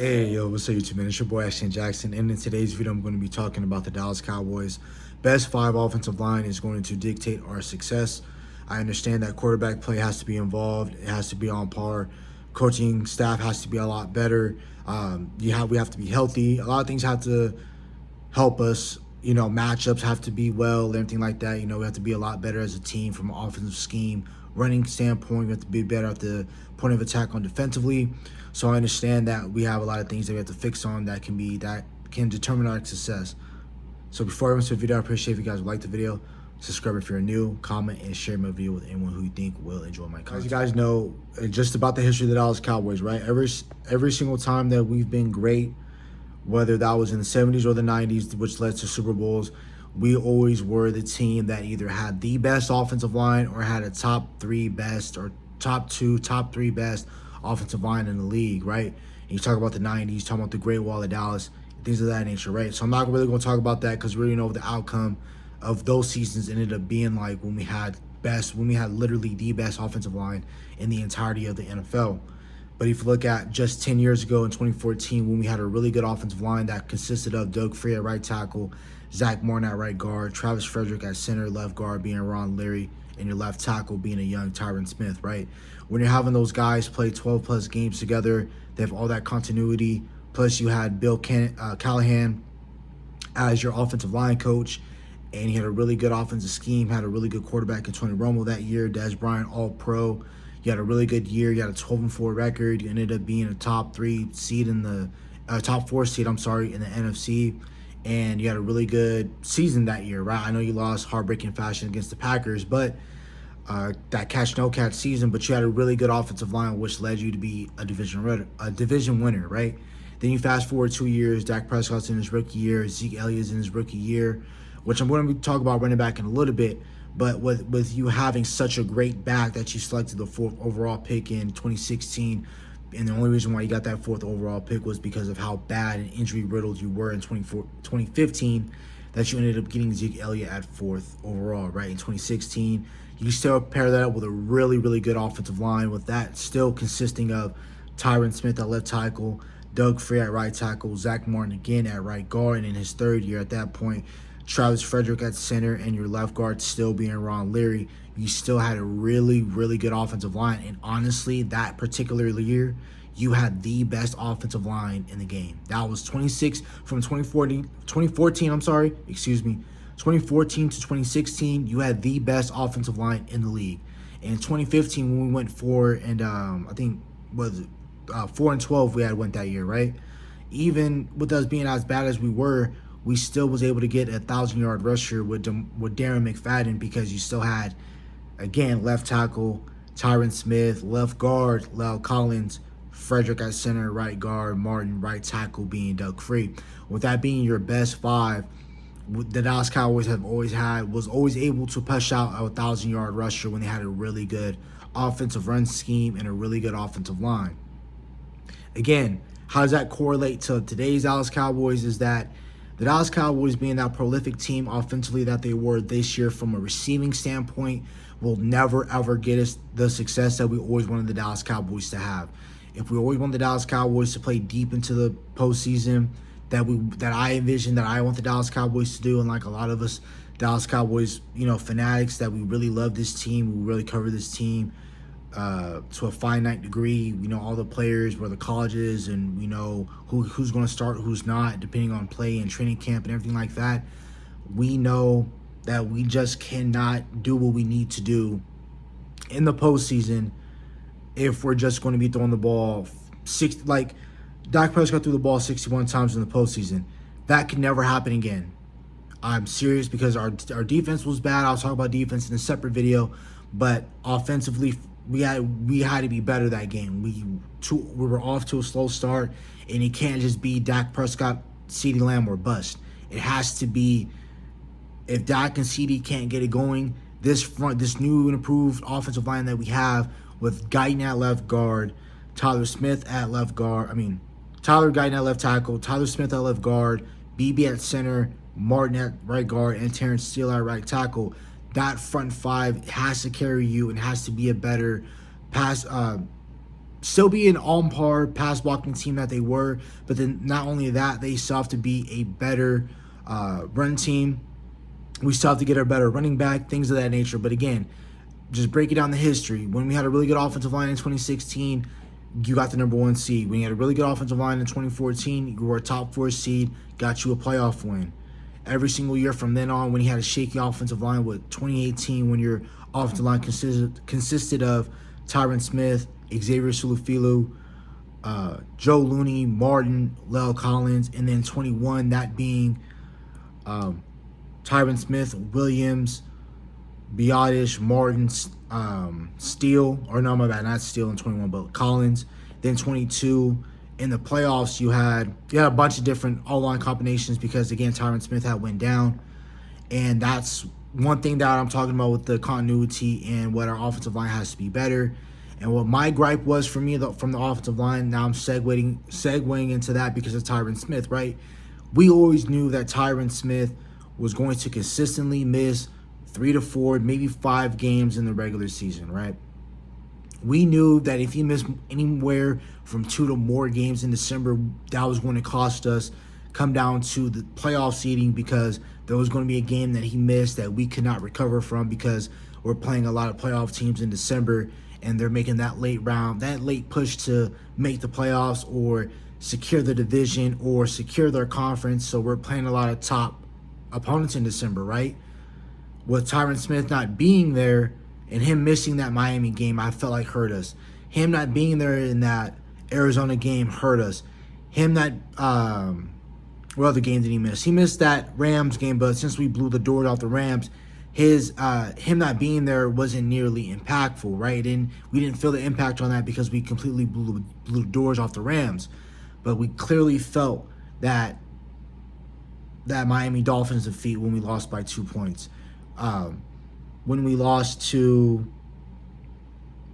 Hey, yo, what's up, YouTube, man? It's your boy, Ashton Jackson, and in today's video, I'm going to be talking about the Dallas Cowboys. Best 5 offensive line is going to dictate our success. I understand that quarterback play has to be involved. It has to be on par. Coaching staff has to be a lot better. We have to be healthy. A lot of things have to help us. Matchups have to be well, everything like that. We have to be a lot better as a team from an offensive scheme, running standpoint. We have to be better at the point of attack on defensively. So I understand that we have a lot of things that we have to fix on that can determine our success. So before I get into the video, I appreciate if you guys would like the video, subscribe if you're new, comment, and share my video with anyone who you think will enjoy my content. As you guys know, just about the history of the Dallas Cowboys, right? Every single time that we've been great, whether that was in the 70s or the 90s, which led to Super Bowls, we always were the team that either had the best offensive line or had a top 3 best or top 2, top 3 best offensive line in the league, right? And you talk about the 90s, talking about the Great Wall of Dallas, things of that nature, right? So I'm not really going to talk about that because we already know the outcome of those seasons ended up being like when we had literally the best offensive line in the entirety of the NFL. But if you look at just 10 years ago in 2014, when we had a really good offensive line that consisted of Doug Free at right tackle, Zach Martin at right guard, Travis Frederick at center, left guard being Ron Leary, and your left tackle being a young Tyron Smith, right? When you're having those guys play 12-plus games together, they have all that continuity. Plus, you had Bill Callahan as your offensive line coach, and he had a really good offensive scheme, had a really good quarterback in Tony Romo that year, Des Bryant, all-pro. You had a really good year. You had a 12-4 record. You ended up being a top 4 seed in the NFC, and you had a really good season that year, right? I know you lost heartbreaking fashion against the Packers, but that catch-no-catch season. But you had a really good offensive line, which led you to be a division winner, right? Then you fast forward 2 years. Dak Prescott's in his rookie year. Zeke Elliott's in his rookie year, which I'm going to talk about running back in a little bit. But with you having such a great back that you selected the 4th overall pick in 2016, and the only reason why you got that 4th overall pick was because of how bad and injury-riddled you were in 2015, that you ended up getting Zeke Elliott at 4th overall, right? In 2016, you still pair that up with a really, really good offensive line, with that still consisting of Tyron Smith at left tackle, Doug Free at right tackle, Zach Martin again at right guard, and in his 3rd year at that point, Travis Frederick at center, and your left guard still being Ron Leary. You still had a really, really good offensive line. And honestly, that particular year, you had the best offensive line in the game. That was 2014 to 2016, you had the best offensive line in the league. And in 2015, when we went 4-12, we had went that year, right? Even with us being as bad as we were, we still was able to get a 1,000-yard rusher with Darren McFadden, because you still had, again, left tackle Tyron Smith, left guard Lyle Collins, Frederick at center, right guard Martin, right tackle being Doug Free. With that being your best 5, the Dallas Cowboys was always able to push out a 1,000-yard rusher when they had a really good offensive run scheme and a really good offensive line. Again, how does that correlate to today's Dallas Cowboys? Is that the Dallas Cowboys, being that prolific team offensively that they were this year from a receiving standpoint, will never, ever get us the success that we always wanted the Dallas Cowboys to have. If we always want the Dallas Cowboys to play deep into the postseason, that I envision, that I want the Dallas Cowboys to do, and like a lot of us Dallas Cowboys, fanatics, that we really love this team, we really cover this team to a finite degree. We know all the players, where the colleges, and we know who's going to start, who's not, depending on play and training camp and everything like that. We know that we just cannot do what we need to do in the postseason if we're just going to be throwing the ball like Dak Prescott threw the ball 61 times in the postseason. That can never happen again. I'm serious, because our defense was bad. I'll talk about defense in a separate video, but offensively, we had to be better that game. We were off to a slow start, and it can't just be Dak Prescott, CeeDee Lamb, or bust. It has to be, if Dak and CeeDee can't get it going, this new and improved offensive line that we have, with Guyton at left guard, Tyler Guyton at left tackle, Tyler Smith at left guard, BB at center, Martin at right guard, and Terrence Steele at right tackle. That front 5 has to carry you and has to be a better pass still be an on par pass blocking team that they were, but then not only that, they still have to be a better run team. We still have to get a better running back, things of that nature. But again, just breaking down the history. When we had a really good offensive line in 2016, you got the number 1 seed. When you had a really good offensive line in 2014, you were a top 4 seed, got you a playoff win. Every single year from then on, when you had a shaky offensive line, with 2018, when your offensive line consisted of Tyron Smith, Xavier Sulufilu, Joe Looney, Martin, Lel Collins, and then 21, that being Tyron Smith, Williams, Biotish, Martin, Steele, or no, my bad, not Steele in 21, but Collins. Then 22, in the playoffs, you had a bunch of different all-line combinations because, again, Tyron Smith had went down. And that's one thing that I'm talking about with the continuity and what our offensive line has to be better. And what my gripe was for me from the offensive line, now I'm segueing into that because of Tyron Smith, right? We always knew that Tyron Smith was going to consistently miss 3 to 4, maybe 5 games in the regular season, right? We knew that if he missed anywhere from 2 to more games in December, that was going to cost us, come down to the playoff seeding, because there was going to be a game that he missed that we could not recover from because we're playing a lot of playoff teams in December and they're making that late push to make the playoffs or secure the division or secure their conference. So we're playing a lot of top opponents in December, right? With Tyron Smith not being there and him missing that Miami game, I felt like hurt us. Him not being there in that Arizona game hurt us. Him not, what other game did he miss? He missed that Rams game, but since we blew the doors off the Rams, him not being there wasn't nearly impactful, right? And we didn't feel the impact on that because we completely blew the doors off the Rams. But we clearly felt that Miami Dolphins defeat when we lost by 2 points. When we lost to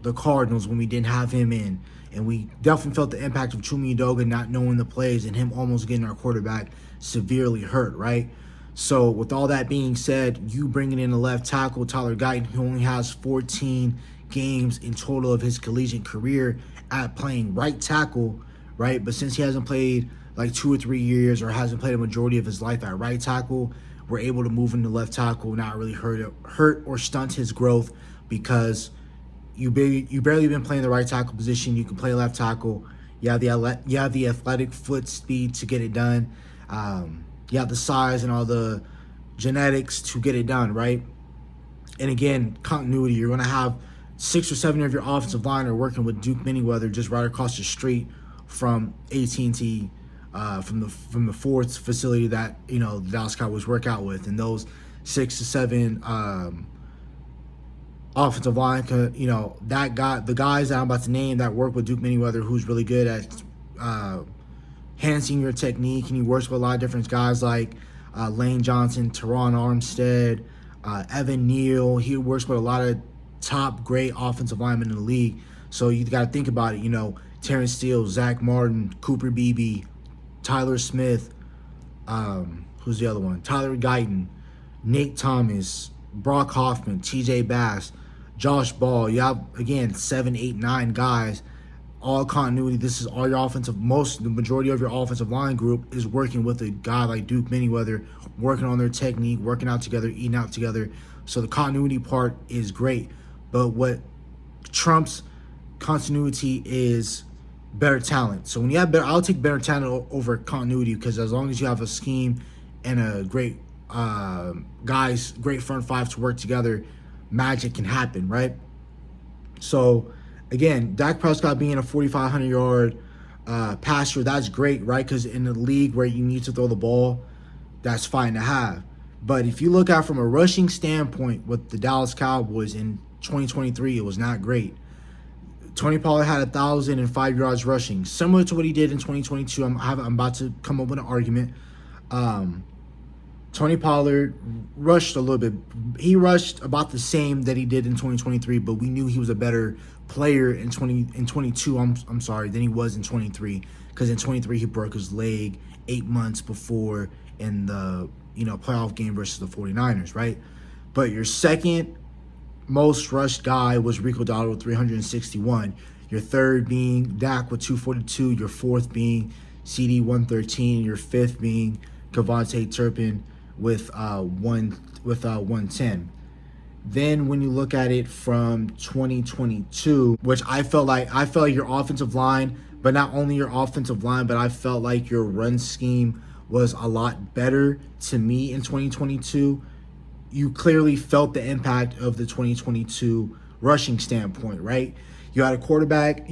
the Cardinals, when we didn't have him in, and we definitely felt the impact of Chuma Edoga not knowing the plays and him almost getting our quarterback severely hurt, right? So with all that being said, you bringing in a left tackle, Tyler Guyton, who only has 14 games in total of his collegiate career at playing right tackle, right? But since he hasn't played like 2 or 3 years or hasn't played a majority of his life at right tackle, we're able to move into left tackle, not really hurt or stunt his growth, because you barely been playing the right tackle position. You can play left tackle. You have the athletic foot speed to get it done. You have the size and all the genetics to get it done, right? And again, continuity. You're going to have 6 or 7 of your offensive line are working with Duke Manyweather just right across the street from AT&T, from the Ford's facility that the Dallas Cowboys work out with. And those 6 to 7 offensive line, the guys that I'm about to name that work with Duke Manyweather, who's really good at enhancing your technique, and he works with a lot of different guys like Lane Johnson, Teron Armstead, Evan Neal. He works with a lot of top great offensive linemen in the league. So you got to think about it. Terrence Steele, Zach Martin, Cooper Beebe, Tyler Smith, who's the other one? Tyler Guyton, Nate Thomas, Brock Hoffman, TJ Bass, Josh Ball. You have, again, 7, 8, 9 guys, all continuity. This is all your the majority of your offensive line group is working with a guy like Duke Manyweather, working on their technique, working out together, eating out together. So the continuity part is great. But what trumps continuity is better talent. So when you have I'll take better talent over continuity, because as long as you have a scheme and a great great front five to work together, magic can happen, right? So again, Dak Prescott being a 4,500-yard passer, that's great, right? Because in the league where you need to throw the ball, that's fine to have. But if you look at from a rushing standpoint with the Dallas Cowboys in 2023, it was not great. Tony Pollard had 1,005 yards rushing, similar to what he did in 2022. I'm about to come up with an argument. Tony Pollard rushed a little bit. He rushed about the same that he did in 2023, but we knew he was a better player in 22. I'm sorry, than he was in 23, because in 23 he broke his leg 8 months before in the playoff game versus the 49ers, right? But your second most rushed guy was Rico Dowdle with 361. Your third being Dak with 242. Your fourth being CD 113. Your fifth being Kavontae Turpin with 110. Then when you look at it from 2022, which I felt like your offensive line, but not only your offensive line, but I felt like your run scheme was a lot better to me in 2022. You clearly felt the impact of the 2022 rushing standpoint, right? You had a quarterback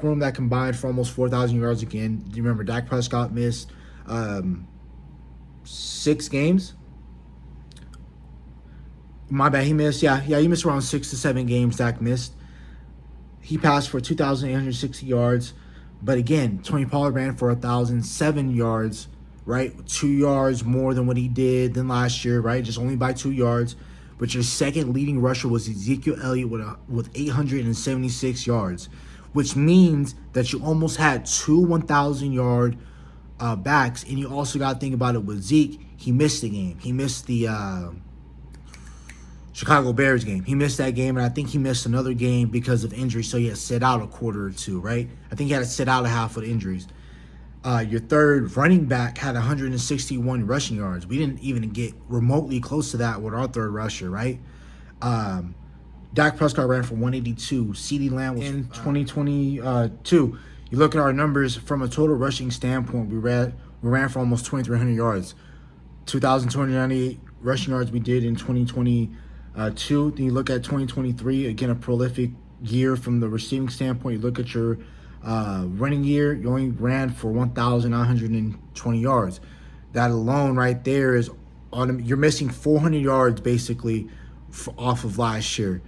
room that combined for almost 4,000 yards again. Do you remember Dak Prescott missed 6 games? My bad, he missed. He missed around 6 to 7 games. Dak missed. He passed for 2,860 yards, but again, Tony Pollard ran for 1,007 yards, right? 2 yards more than what he did than last year, right? Just only by 2 yards. But your second leading rusher was Ezekiel Elliott with 876 yards, which means that you almost had 2 1,000-yard backs, and you also got to think about it with Zeke. He missed the game. He missed the Chicago Bears game. He missed that game, and I think he missed another game because of injury, so he had to sit out a quarter or two, right? I think he had to sit out a half with injuries. Your third running back had 161 rushing yards. We didn't even get remotely close to that with our third rusher, right? Dak Prescott ran for 182. CeeDee Lamb was in 2022. You look at our numbers from a total rushing standpoint, we ran for almost 2,300 yards. 2,298 rushing yards we did in 2022. Then you look at 2023, again, a prolific year from the receiving standpoint. You look at your running year, you only ran for 1,920 yards. That alone right there is you're missing 400 yards basically off of last year.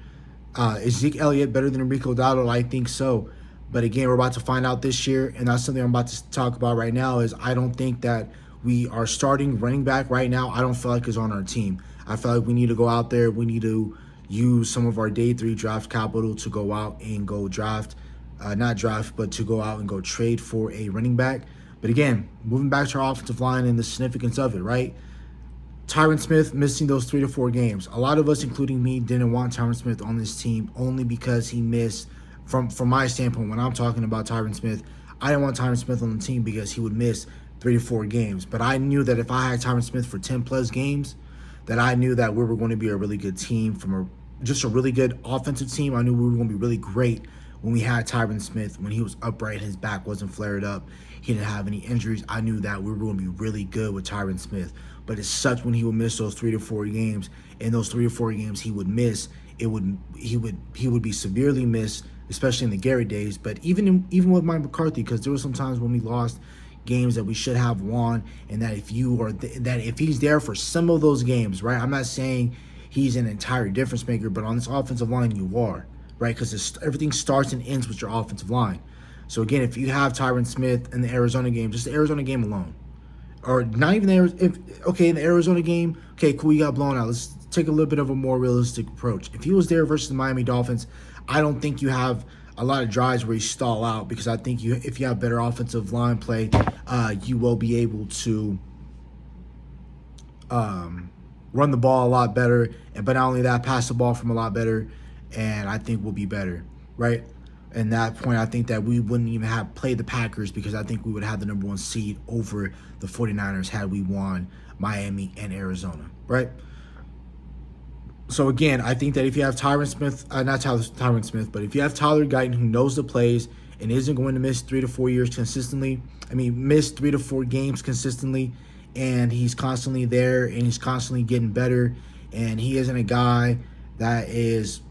Is Zeke Elliott better than Enrico Dowdle? I think so. But again, we're about to find out this year, and that's something I'm about to talk about right now. Is I don't think that we are starting running back right now. I don't feel like it's on our team. I feel like we need to go out there. We need to use some of our day 3 draft capital to go out and go draft. Not draft, but to go out and go trade for a running back. But again, moving back to our offensive line and the significance of it, right? Tyron Smith missing those 3 to 4 games. A lot of us, including me, didn't want Tyron Smith on this team only because he missed, from my standpoint, when I'm talking about Tyron Smith, I didn't want Tyron Smith on the team because he would miss 3 to 4 games. But I knew that if I had Tyron Smith for 10-plus games, that I knew that we were going to be a really good team, just a really good offensive team. I knew we were going to be really great when we had Tyron Smith, when he was upright, his back wasn't flared up, he didn't have any injuries. I knew that we were going to be really good with Tyron Smith. But it sucked when he would miss those 3 to 4 games. And those 3 to 4 games he would miss, he would be severely missed, especially in the Garrett days. But even with Mike McCarthy, because there were some times when we lost games that we should have won, and that if he's there for some of those games, right? I'm not saying he's an entire difference maker, but on this offensive line you are, right? Because everything starts and ends with your offensive line. So again, if you have Tyron Smith in the Arizona game, just the Arizona game alone, or not even in the Arizona game, okay, cool, you got blown out. Let's take a little bit of a more realistic approach. If he was there versus the Miami Dolphins, I don't think you have a lot of drives where you stall out, because I think if you have better offensive line play, you will be able to run the ball a lot better, but not only that, pass the ball from a lot better, and I think we'll be better, right? And that point, I think that we wouldn't even have played the Packers, because I think we would have the number 1 seed over the 49ers had we won Miami and Arizona, right? So again, I think that if you have Tyron Smith, but if you have Tyler Guyton, who knows the plays and isn't going to miss 3 to 4 years consistently, miss 3 to 4 games consistently, and he's constantly there and he's constantly getting better, and he isn't a guy that is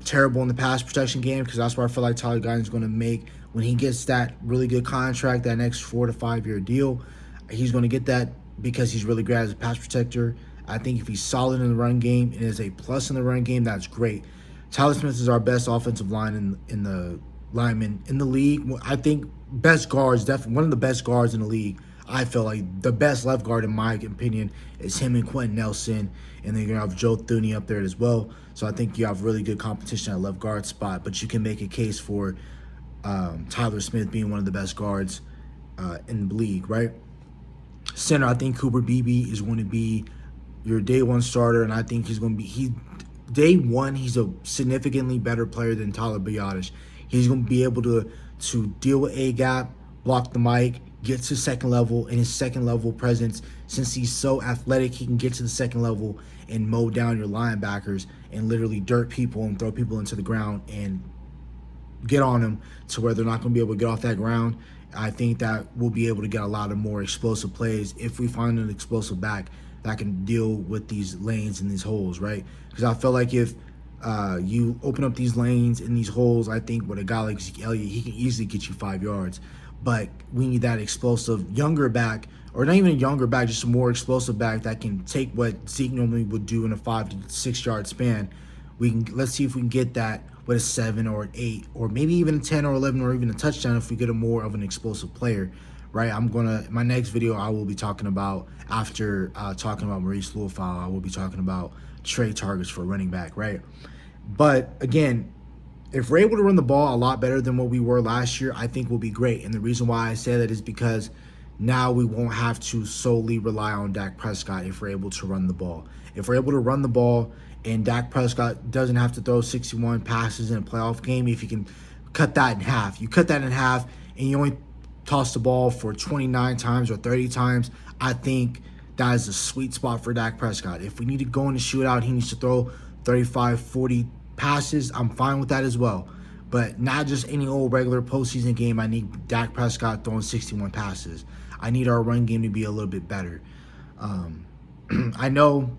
terrible in the pass protection game, because that's where I feel like Tyler Guyton is going to make when he gets that really good contract, that next 4 to 5 year deal. He's going to get that because he's really great as a pass protector. I think if he's solid in the run game and is a plus in the run game, that's great. Tyler Smith is our best offensive line in the lineman in the league. I think best guards, definitely one of the best guards in the league. I feel like the best left guard, in my opinion, is him and Quentin Nelson, and then you're going to have Joe Thuney up there as well. So I think you have really good competition at left guard spot, but you can make a case for Tyler Smith being one of the best guards in the league, right? Center, I think Cooper Beebe is going to be your day 1 starter, and I think he's going to be day 1. He's a significantly better player than Tyler Biadasz. He's going to be able to deal with A gap, block the mic, get to second level, and his second level presence, since he's so athletic, he can get to the second level and mow down your linebackers and literally dirt people and throw people into the ground and get on them to where they're not going to be able to get off that ground. I think that we'll be able to get a lot of more explosive plays if we find an explosive back that can deal with these lanes and these holes, right? Because I feel like if you open up these lanes and these holes, I think with a guy like Zeke Elliott, he can easily get you 5 yards. But we need that explosive younger back, or not even a younger back, just a more explosive back that can take what Zeke normally would do in a 5 to 6 yard span. Let's see if we can get that with a 7 or an 8, or maybe even a 10 or 11, or even a touchdown if we get a more of an explosive player, right? My next video I will be talking about, after talking about Maurice Lewifau, I will be talking about trade targets for running back, right? But again, if we're able to run the ball a lot better than what we were last year, I think we'll be great. And the reason why I say that is because now we won't have to solely rely on Dak Prescott if we're able to run the ball. If we're able to run the ball and Dak Prescott doesn't have to throw 61 passes in a playoff game, if you can cut that in half. You cut that in half and you only toss the ball for 29 times or 30 times, I think that is a sweet spot for Dak Prescott. If we need to go in the shootout, he needs to throw 35, 40 passes, I'm fine with that as well. But not just any old regular postseason game. I need Dak Prescott throwing 61 passes. I need our run game to be a little bit better. I know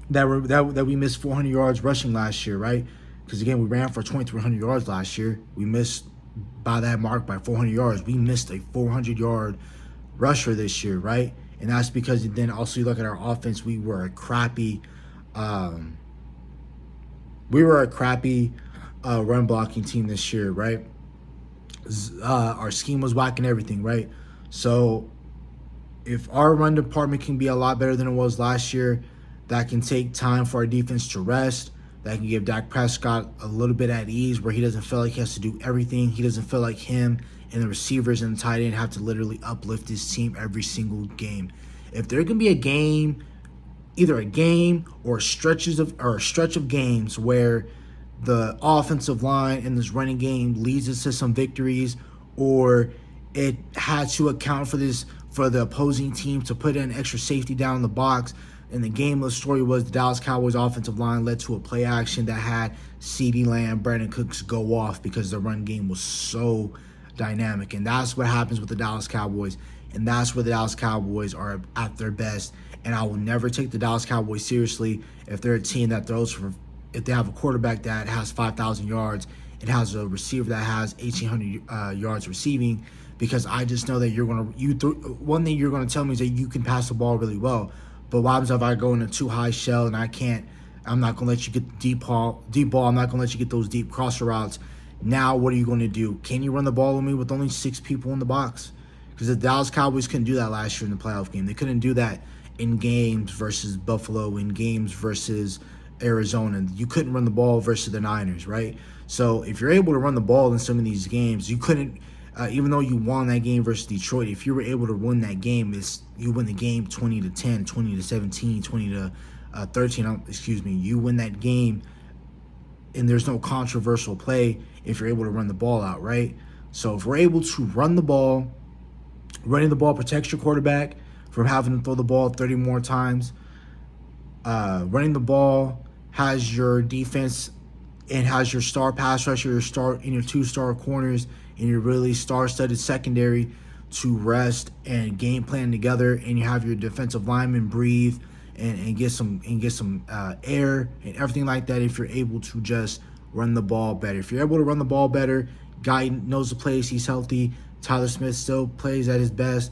that we missed 400 yards rushing last year, right? Because again, we ran for 2,300 yards last year. We missed by that mark by 400 yards. We missed a 400-yard rusher this year, right? And that's because then also you look at our offense. We were a crappy run blocking team this year, right? Our scheme was whacking everything, right? So if our run department can be a lot better than it was last year, that can take time for our defense to rest, that can give Dak Prescott a little bit at ease where he doesn't feel like he has to do everything. He doesn't feel like him and the receivers and the tight end have to literally uplift his team every single game. If there can be a game, either a game or a stretch of games where the offensive line in this running game leads us to some victories, or it had to account for the opposing team to put in extra safety down in the box. And the game of the story was the Dallas Cowboys offensive line led to a play action that had CeeDee Lamb, Brandon Cooks go off because the run game was so dynamic. And that's what happens with the Dallas Cowboys. And that's where the Dallas Cowboys are at their best. And I will never take the Dallas Cowboys seriously if they're a team that if they have a quarterback that has 5,000 yards, it has a receiver that has 1,800 yards receiving, because I just know that one thing you're going to tell me is that you can pass the ball really well. But what happens if I go in a too high shell and I'm not going to let you get the deep ball. I'm not going to let you get those deep crosser routes. Now what are you going to do? Can you run the ball with me with only 6 people in the box? Because the Dallas Cowboys couldn't do that last year in the playoff game. They couldn't do that in games versus Buffalo, in games versus Arizona. You couldn't run the ball versus the Niners, right? So if you're able to run the ball in some of these games, you couldn't, even though you won that game versus Detroit, if you were able to win that game, you win the game 20-10, 20-17, 20-13. You win that game, and there's no controversial play if you're able to run the ball out, right? So if we're able to run the ball, running the ball protects your quarterback from having to throw the ball 30 more times. Running the ball has your defense and has your star pass rusher, your 2-star corners, and your really star-studded secondary to rest and game plan together, and you have your defensive linemen breathe and get some air and everything like that. If you're able to just run the ball better, if you're able to run the ball better, guy knows the plays, he's healthy. Tyler Smith still plays at his best.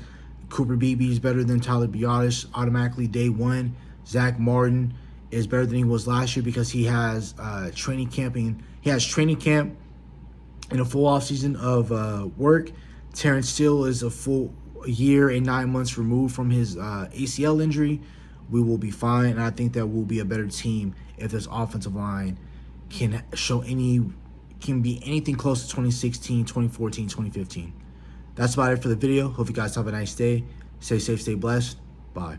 Cooper Beebe is better than Tyler Biadasz automatically day one. Zach Martin is better than he was last year because he has training camp and a full offseason of work. Terrence Steele is a full year and 9 months removed from his ACL injury. We will be fine, and I think that we'll be a better team if this offensive line can be anything close to 2016, 2014, 2015. That's about it for the video. Hope you guys have a nice day. Stay safe, stay blessed. Bye.